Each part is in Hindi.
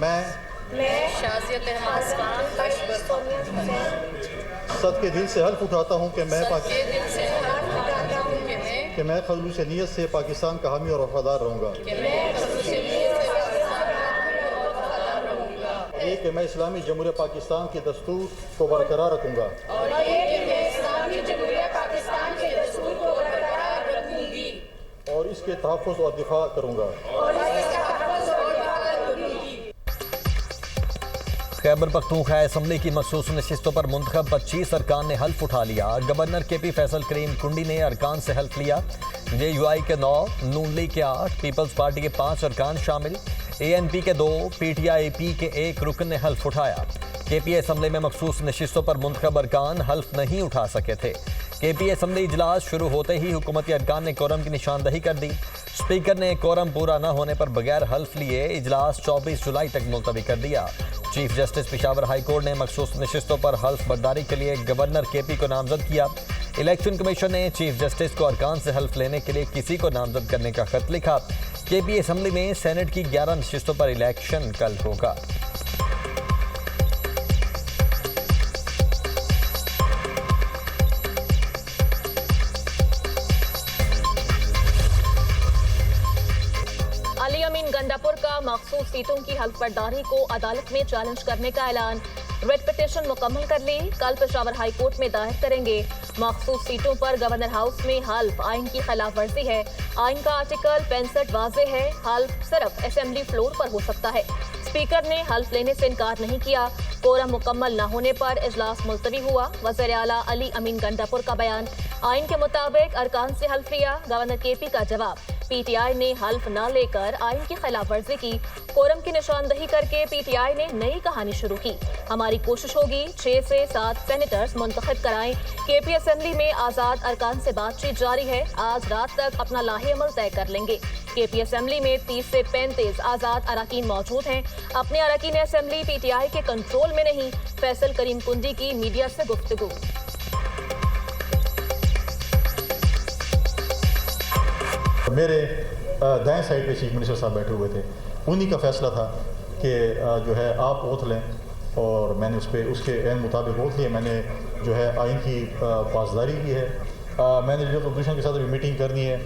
मैं शाज़ियत अहमद खान सद के दिल से हल्फ उठाता हूँ कि मैं खलूस नीयत से पाकिस्तान का हामी और वफादार रहूँगा। ये कि मैं इस्लामी जमहूरियत पाकिस्तान के दस्तूर को बरकरार रखूँगा और इसके तहफ़्फ़ुज़ और दिफा करूँगा। खैबर पख्तूनख्वा असम्बली की मखसूस नशिस्तों पर मुंतखब 25 अरकान ने हल्फ उठा लिया। गवर्नर KP फैसल करीम कुंडी ने अरकान से हल्फ लिया। JUI के 9, नून लीग के 8, पीपल्स पार्टी के 5 अरकान शामिल। ANP के 2, PTIP के 1 रुकन ने हल्फ उठाया। KP असम्बली में मखसूस नशिस्तों पर मुंतखब अरकान हल्फ नहीं उठा सके थे। KP असम्बली इजलास शुरू होते ही हुकूमती अरकान ने कोरम की निशानदही कर दी। स्पीकर ने कोरम पूरा न होने पर बगैर हल्फ लिए इजलास 24 जुलाई तक मुलतवी कर दिया। Chief justice Peshawar high court ने मखसूस नशिस्तों पर हल्फ बर्दारी के लिए गवर्नर KP को नामजद किया। इलेक्शन कमीशन ने चीफ जस्टिस को अरकान से हल्फ लेने के लिए किसी को नामजद करने का खत लिखा। KP असम्बली में सेनेट की 11 नशिस्तों पर इलेक्शन कल होगा। अली अमीन गंडापुर का मखसूस सीटों की हल्फ बर्दारी को अदालत में चैलेंज करने का ऐलान। रेड पिटीशन मुकम्मल कर ली, कल पेशावर हाई कोर्ट में दायर करेंगे। मखसूस सीटों पर गवर्नर हाउस में हल्फ आइन की खिलाफ वर्जी है। आइन का आर्टिकल 65 वाजे है, हल्फ सिर्फ असेंबली फ्लोर पर हो सकता है। स्पीकर ने हल्फ लेने से इनकार नहीं किया। कोरम मुकम्मल न होने पर इजलास मुलतवी हुआ। वज़ीर आला अली अमीन गंडापुर का बयान। आइन के मुताबिक अरकान से हल्फ लिया, गवर्नर KP का जवाब। PTI ने हल्फ न लेकर आइन की खिलाफ वर्जी की। कोरम की निशानदही करके PTI ने नई कहानी शुरू की। हमारी कोशिश होगी 6 से 7 सेनेटर्स मुंतखब कराएं। KP असम्बली में आज़ाद अरकान से बातचीत जारी है, आज रात तक अपना लाहे अमल तय कर लेंगे। KP असम्बली में 30 से 35 आज़ाद अरकान मौजूद हैं। अपने अरकान असम्बली PTI के कंट्रोल में नहीं, फैसल करीम कुंडी की मीडिया से गुफ्तगू। मेरे दाएं साइड पे चीफ मिनिस्टर साहब बैठे हुए थे, उन्हीं का फैसला था कि जो है आप ओथ लें, और मैंने उसके एन मुताबिक ओथ लिए। मैंने जो है आइन की पासदारी की है। मैंने जो अपोजिशन के साथ भी मीटिंग करनी है।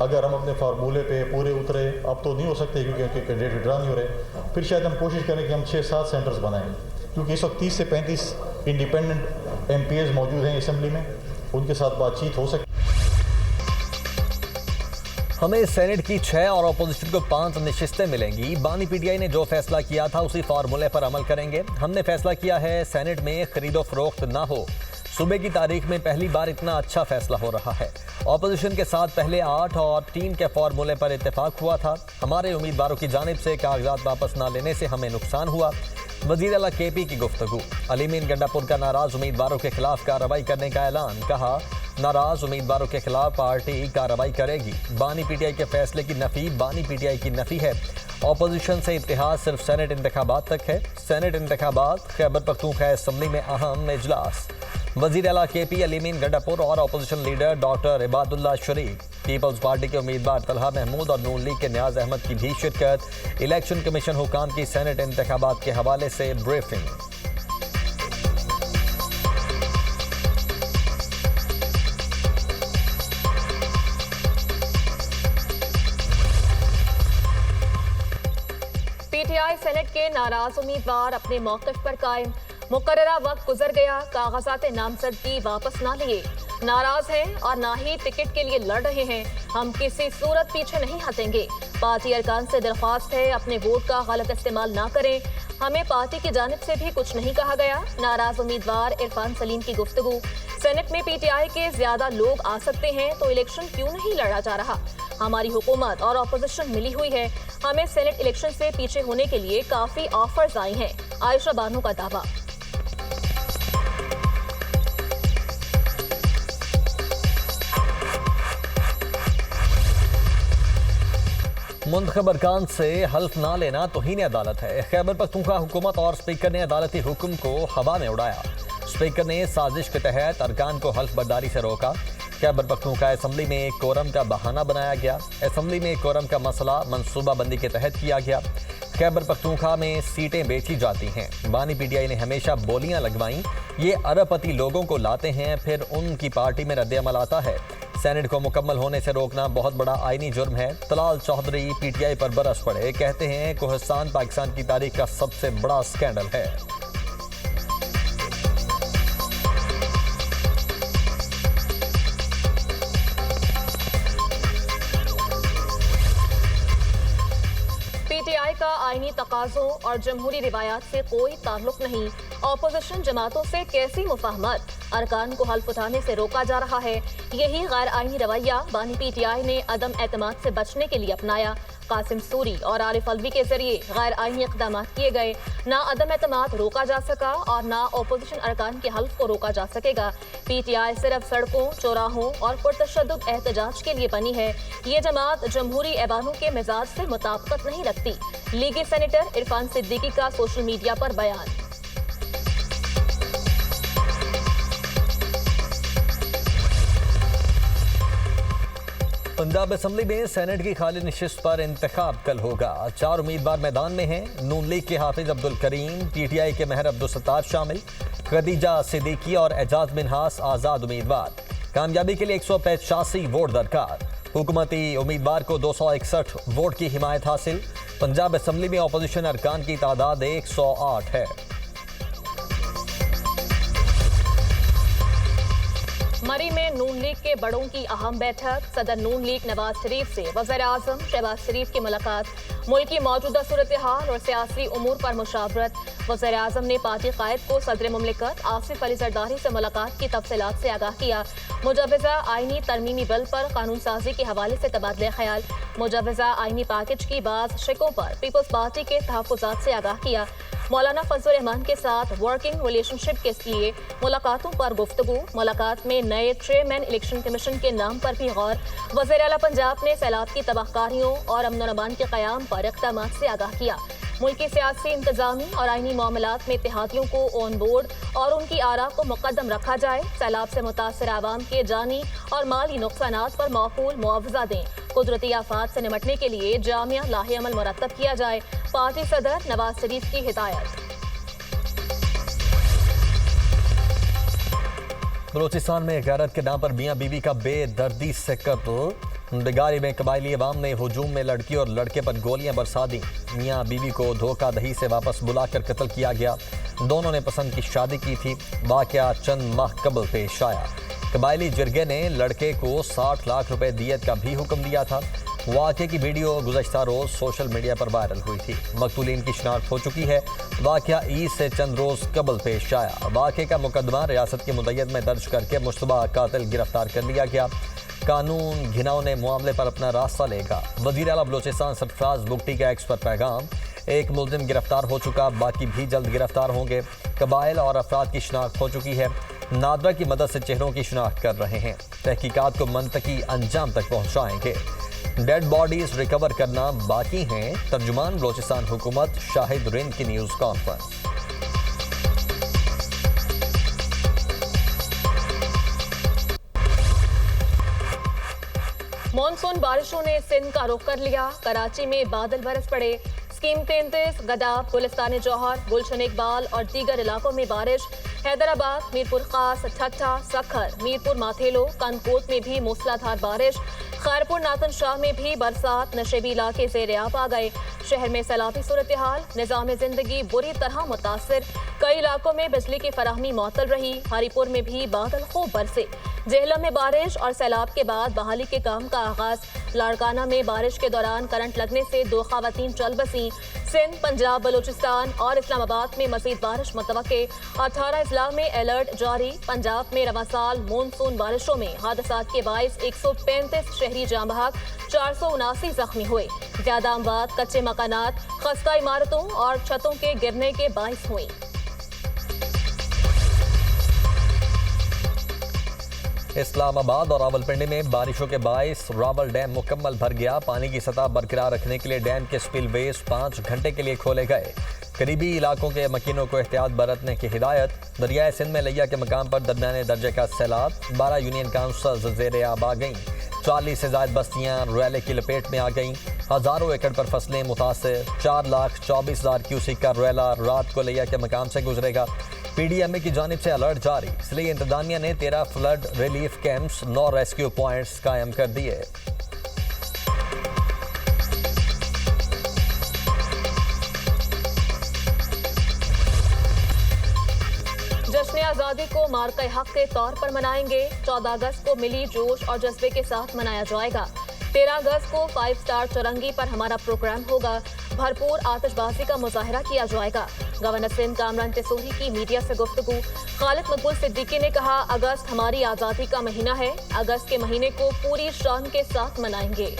अगर हम अपने फार्मूले पे पूरे उतरे, अब तो नहीं हो सकते क्योंकि उनके कैंडिडेट विड्रा नहीं हो रहे, फिर शायद हम कोशिश करें कि हम 6-7 सेंटर्स बनाएं, क्योंकि इस वक्त 30 से 35 इंडिपेंडेंट MPs मौजूद हैं असम्बली में, उनके साथ बातचीत हो सकती। हमें सेनेट की 6 और अपोजिशन को 5 नशिस्तें मिलेंगी। बानी PTI ने जो फैसला किया था उसी फार्मूले पर अमल करेंगे। हमने फैसला किया है सेनेट में खरीदो फरोख्त ना हो। सूबे की तारीख में पहली बार इतना अच्छा फैसला हो रहा है। अपोजिशन के साथ पहले 8 और 3 के फार्मूले पर इत्तेफाक हुआ था। हमारे उम्मीदवारों की जानिब से कागजात वापस ना लेने से हमें नुकसान हुआ। वज़ीर आला KP की गुफ्तगू। अली अमीन गंडापुर का नाराज उम्मीदवारों के खिलाफ कार्रवाई करने का ऐलान। कहा, नाराज उम्मीदवारों के खिलाफ पार्टी कार्रवाई करेगी। बानी PTI के फैसले की नफ़ी बानी PTI की नफ़ी है। अपोजिशन से इत्तेहाद सिर्फ सेनेट इंतखाबात तक है। सेनेट इंतखाबात खैबर पख्तूनख्वा असम्बली में अहम इजलास। वज़ीर आला KP अली अमीन गंडापुर और अपोजिशन लीडर डॉक्टर इबादुल्ला शरीफ, पीपल्स पार्टी के उम्मीदवार तलहा महमूद और नून लीग के नियाज अहमद की भी शिरकत। इलेक्शन कमीशन हुकाम की सेनेट इंतखाबात के हवाले से ब्रीफिंग। PTI सेनेट के नाराज उम्मीदवार अपने मौक़िफ़ पर कायम। मुकर्ररा वक्त गुजर गया, कागजात नामजदगी वापस ना लिए। नाराज हैं और ना ही टिकट के लिए लड़ रहे हैं। हम किसी सूरत पीछे नहीं हटेंगे। पार्टी अरकान से दरख्वास्त है अपने वोट का गलत इस्तेमाल ना करें। हमें पार्टी की जानिब से भी कुछ नहीं कहा गया। नाराज उम्मीदवार इरफान सलीम की गुफ्तगू। सेनेट में PTI के ज्यादा लोग आ सकते हैं तो इलेक्शन क्यों नहीं लड़ा जा रहा? हमारी हुकूमत और अपोजिशन मिली हुई है। हमें सेनेट इलेक्शन से पीछे होने के लिए काफी ऑफर्स आई हैं। आयशा बानो का दावा। मुंतखब अरकान से हल्फ ना लेना तौहीन अदालत है। खैबर पख्तूनख्वा हुकूमत और स्पीकर ने अदालती हुक्म को हवा में उड़ाया। स्पीकर ने साजिश के तहत अरकान को हल्फ बर्दारी से रोका। खैबर पख्तूनख्वा असम्बली में कोरम का बहाना बनाया गया। असम्बली में कोरम का मसला मनसूबाबंदी के तहत किया गया। खैबर पख्तूनख्वा में सीटें बेची जाती हैं। बानी पीटीआई ने हमेशा बोलियां लगवाईं, ये अरबपति लोगों को लाते हैं, फिर उनकी पार्टी में रद्द-ए-अमल आता है। सेनेट को मुकम्मल होने से रोकना बहुत बड़ा आईनी जुर्म है। तलाल चौधरी पीटीआई पर बरस पड़े, कहते हैं कोहिस्तान पाकिस्तान की तारीख का सबसे बड़ा स्कैंडल है। पीटीआई का आईनी तकाज़ों और जमहूरी रिवायात से कोई ताल्लुक नहीं। ऑपोजिशन जमातों से कैसी मुफाहमत, अरकान को हल्फ उठाने से रोका जा रहा है। यही गैर आईनी रवैया बानी पीटीआई ने अदम एतमाद से बचने के लिए अपनाया। कासिम सूरी और आरिफ अलवी के जरिए गैर आईनी इक़दाम किए गए। ना अदम एतमाद रोका जा सका और ना ऑपोजिशन अरकान के हल्फ को रोका जा सकेगा। पीटीआई सिर्फ सड़कों, चौराहों और पुरतशद्दुद एहतजाज के लिए बनी है। ये जमात जमहूरी ऐवानों के मिजाज से मुताबिकत नहीं रखती। लीगी सेनेटर इरफान सिद्दीकी का सोशल मीडिया पर बयान। पंजाब असम्बली में सेनेट की खाली नशिस्त पर इंतखाब कल होगा। 4 उम्मीदवार मैदान में हैं। नून लीग के हाफिज अब्दुल करीम, पीटीआई के महर अब्दुल सत्तार शामिल, खदीजा सिद्दीकी और एजाज मिनहास आज़ाद उम्मीदवार। कामयाबी के लिए 185 वोट दरकार। हुकूमती उम्मीदवार को 261 वोट की हिमायत हासिल। पंजाब असम्बली में अपोजिशन अरकान की तादाद 108 है। मरी में नून लीग के बड़ों की अहम बैठक। सदर नून लीग नवाज शरीफ से वज़ीर आज़म शहबाज शरीफ की मुलाकात। मुल्क की मौजूदा सूरत हाल और सियासी उमूर पर मुशावरत। वज़ीर आज़म ने पार्टी कायद को सदर मुमलिकत आसिफ अली जरदारी से मुलाकात की तफसीलात से आगाह किया। मुजव्वज़ा आईनी तरमीमी बिल पर कानून साजी के हवाले से तबादले ख्याल। मुजव्वज़ा आईनी पैकेज की बाज़ शिकों पर पीपल्स पार्टी के तहफ़्फ़ुज़ात से आगाह किया। मौलाना फजल रहमान के साथ वर्किंग रिलेशनशिप के लिए मुलाकातों पर गुफ्तगू। मुलाकात में नए चेयरमैन इलेक्शन कमीशन के नाम पर भी गौर। वज़ीर आला पंजाब ने सैलाब की तबाहकारियों और अमन अमान के क़याम पर इक़दामात से आगाह किया। मुल्की सियासी इंतजामी और आईनी मामलात में इत्तेहादियों को ऑन बोर्ड और उनकी आरा को मुकद्दम रखा जाए। सैलाब से मुतासर आवाम के जानी और माली नुकसानात पर माकूल मुआवजा दें। कुदरती आफात से निपटने के लिए जामिया लाहे अमल मुरतब किया जाए। पार्टी सदर नवाज शरीफ की हिदायत। बलूचिस्तान में गैरत के नाम पर मियां बीवी का बेदर्दी से कत्ल। बेगारी में कबायली अवाम ने हुजूम में लड़की और लड़के पर गोलियां बरसा दी। मियां बीवी को धोखाधड़ी से वापस बुलाकर कत्ल किया गया। दोनों ने पसंद की शादी की थी। वाकया चंद माह कबल पेश आया। कबायली जिरगे ने लड़के को 60 लाख रुपए दियत का भी हुक्म दिया था। वाक़े की वीडियो गुज़श्ता रोज़ सोशल मीडिया पर वायरल हुई थी। मकतूलीन की शिनाख्त हो चुकी है। वाक़या ईद से चंद रोज़ कबल पेश आया। वाक़े का मुकदमा रियासत की मुद्दत में दर्ज करके मुश्तबा कातिल गिरफ्तार कर लिया गया। कानून घिनौने मामले पर अपना रास्ता लेगा। वज़ीर आला बलूचिस्तान सरफराज बुगटी का एक्स पर पैगाम। एक मुलजिम गिरफ्तार हो चुका, बाकी भी जल्द गिरफ्तार होंगे। कबाइल और अफराद की शिनाख्त हो चुकी है। नादरा की मदद से चेहरों की शिनाख्त कर रहे हैं। तहकीकात को मंतकी अंजाम तक पहुँचाएंगे। डेड बॉडीज रिकवर करना बाकी हैं। तर्जुमान बलूचिस्तान हुकूमत शाहिद रिंद की न्यूज़ कॉन्फ्रेंस। मॉनसून बारिशों ने सिंध का रुख कर लिया। कराची में बादल बरस पड़े। स्कीम 33, गदाब, गुलिस्तान जौहर, गुलशन इकबाल और दीगर इलाकों में बारिश। हैदराबाद, मीरपुर खास, ठट्ठा, सखर, मीरपुर माथेलो, कानकोट में भी मूसलाधार बारिश। खैरपुर नातन शाह में भी बरसात। नशेबी इलाके ज़ेर-ए-आब आ गए। शहर में सैलाबी सूरत हाल। निज़ाम ज़िंदगी बुरी तरह मुतासिर। कई इलाकों में बिजली की फराहमी मुअत्तल रही। हरीपुर में भी बादल खूब बरसे। जेहलम में बारिश और सैलाब के बाद बहाली के काम का आगाज। लाड़काना में बारिश के दौरान करंट लगने से 2 खवातीन चल बसी। सिंध, पंजाब, बलूचिस्तान और इस्लामाबाद में मजीद बारिश मुतवक्के। 18 अजला में अलर्ट जारी। पंजाब में रवां साल मानसून बारिशों में हादसात के बाइस 135 शहरी जाँ बहक, 479 जख्मी हुए। ज्यादा अमवात कच्चे मकानात, खस्ता इमारतों और छतों के गिरने के बाइस हुई। इस्लामाबाद और रावलपिंडी में बारिशों के बाइस रावल डैम मुकम्मल भर गया। पानी की सतह बरकरार रखने के लिए डैम के स्पिलवेज 5 घंटे के लिए खोले गए। करीबी इलाकों के मकीनों को एहतियात बरतने की हिदायत। दरियाए सिंध में लिया के मकाम पर दरमियाने दर्जे का सैलाब। 12 यूनियन काउंसिल ज़ेर-ए-आब आ गईं। 40 से ज्यादा बस्तियां रैले की लपेट में आ गईं। हजारों एकड़ पर फसलें मुतासिर। 4,24,000 क्यूसेक का रैला रात को लिया के मकाम से गुजरेगा। PDMA की जानिब से अलर्ट जारी, इसलिए इंतजामिया ने 13 flood relief camps, 9 rescue points कायम कर दिए। जश्न आज़ादी को मार्का हक के तौर पर मनाएंगे। 14 अगस्त को मिली जोश और जज्बे के साथ मनाया जाएगा। 13 अगस्त को 5 स्टार चौरंगी पर हमारा प्रोग्राम होगा। भरपूर आतिशबाजी का मुजाहरा किया जाएगा। गवर्नर सिंध कामरान टिसोही की मीडिया से गुफ्तगू। खालिद मकबूल सिद्दीकी ने कहा, अगस्त हमारी आज़ादी का महीना है। अगस्त के महीने को पूरी शान के साथ मनाएंगे।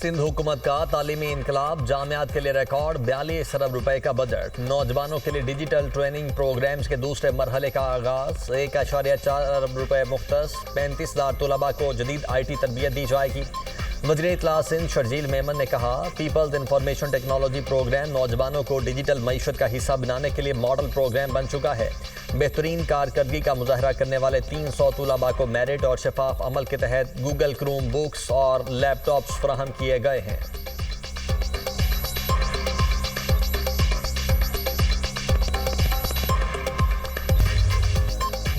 सिंध हुकूमत का तालीमी इनकलाब, जामियात के लिए रिकॉर्ड 42 अरब रुपए का बजट। नौजवानों के लिए डिजिटल ट्रेनिंग प्रोग्राम्स के दूसरे मरहले का आगाज। 1.4 अरब रुपए मुख्तस। 35,000 तुलबा को जदीद IT तरबियत दी जाएगी। वज़ीर इत्तला सिंध शर्जील मेमन ने कहा, पीपल्स इंफॉर्मेशन टेक्नोलॉजी प्रोग्राम नौजवानों को डिजिटल मईशत का हिस्सा बनाने के लिए मॉडल प्रोग्राम बन चुका है। बेहतरीन कारकर्दगी का मुजाहरा करने वाले 300 तुलबा को मेरिट और शफाफ अमल के तहत गूगल क्रोम बुक्स और लैपटॉप्स फराहम किए गए हैं।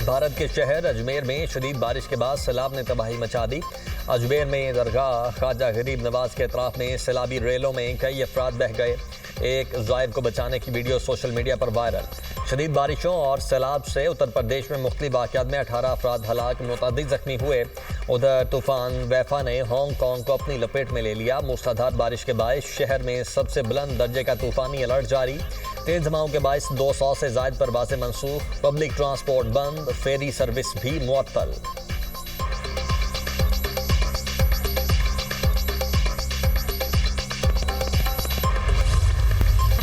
भारत के शहर अजमेर में शदीद बारिश के बाद सैलाब ने तबाही मचा दी। अजमेर में दरगाह ख्वाजा गरीब नवाज के अतराफ में सैलाबी रेलों में कई अफराद बह गए। एक ज़ायर को बचाने की वीडियो सोशल मीडिया पर वायरल। शदीद बारिशों और सैलाब से उत्तर प्रदेश में मुख्तलिफ वाक़यात में 18 अफराद हलाक, मुतअद्दिद जख्मी हुए। उधर तूफ़ान वैफा ने हांगकांग को अपनी लपेट में ले लिया। मूसलाधार बारिश के बायस शहर में सबसे बुलंद दर्जे का तूफ़ानी अलर्ट जारी। तेज हवाओं के बायस 200 से ज़ायद परवाज़ें मनसूख। पब्लिक ट्रांसपोर्ट बंद, फेरी सर्विस भी मुअत्तल।